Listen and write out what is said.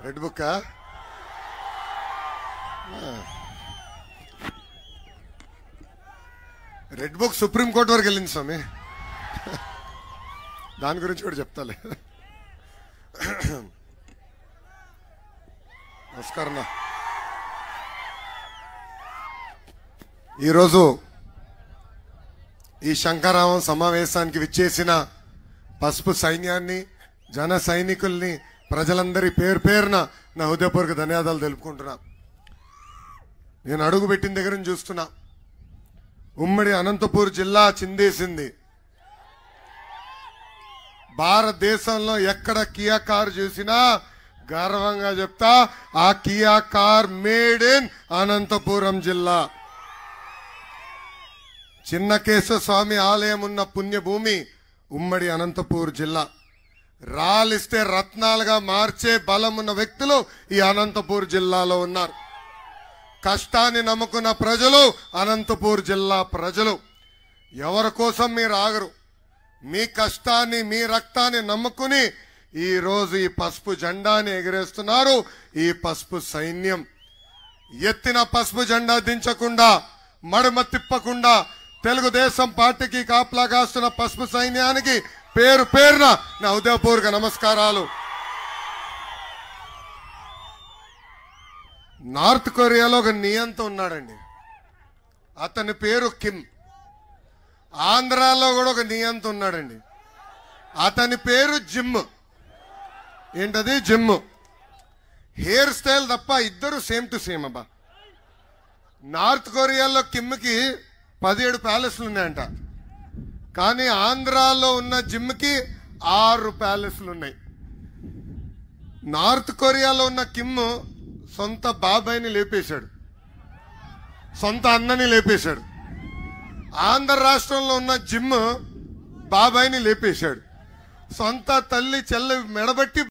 Red book red book supreme court వరకు వెళ్ళింది స్వామి. దాని గురించి కూడా చెప్తాలే. నమస్కారం. ఈరోజు ఈ శంకరామం సమావేశానికి విచ్చేసిన పసుపు సైన్యాన్ని, జన సైనికుల్ని, ప్రజలందరి పేరు పేరున నా హృదయపూర్వక ధన్యవాదాలు తెలుపుకుంటున్నా. నేను అడుగుపెట్టిన దగ్గర నుంచి చూస్తున్నా, ఉమ్మడి అనంతపూర్ జిల్లా చిందేసింది. భారతదేశంలో ఎక్కడ కియా కార్ చూసినా గర్వంగా చెప్తా, ఆ Kia car made in Anantapuram జిల్లా. చిన్నకేశవ స్వామి ఆలయం ఉన్న పుణ్యభూమి ఉమ్మడి అనంతపూర్ జిల్లా. రాలిస్తే రత్నాలుగా మార్చే బలం ఉన్న వ్యక్తులు ఈ అనంతపూర్ జిల్లాలో ఉన్నారు. కష్టాన్ని నమ్ముకున్న ప్రజలు అనంతపూర్ జిల్లా ప్రజలు. ఎవరి కోసం మీరు ఆగరు. మీ కష్టాన్ని, మీ రక్తాన్ని నమ్ముకుని ఈ రోజు ఈ పసుపు జెండాని ఎగరేస్తున్నారు. ఈ పసుపు సైన్యం ఎత్తిన పసుపు జెండా దించకుండా, మడమ తిప్పకుండా తెలుగుదేశం పార్టీకి కాపలా కాస్తున్న పసుపు సైన్యానికి పేరు పేరున నా హృదయపూర్వక నమస్కారాలు. నార్త్ కొరియాలో ఒక నియంత ఉన్నాడండి, అతని పేరు కిమ్. ఆంధ్రాలో కూడా ఒక నియంత ఉన్నాడండి, అతని పేరు జిమ్. ఏంటది? జిమ్. హెయిర్ స్టైల్ తప్ప ఇద్దరు సేమ్ టు సేమ్. అబ్బా, నార్త్ కొరియాలో కిమ్కి 17 ప్యాలెస్లు ఉన్నాయంట, కానీ ఆంధ్రాలో ఉన్న జిమ్కి 6 ప్యాలెస్లు ఉన్నాయి. నార్త్ కొరియాలో ఉన్న కిమ్ సొంత బాబాయిని లేపేశాడు, సొంత అన్నని లేపేశాడు. ఆంధ్ర రాష్ట్రంలో ఉన్న జిమ్ బాబాయిని లేపేశాడు, సొంత తల్లి చెల్లి మెడబట్టి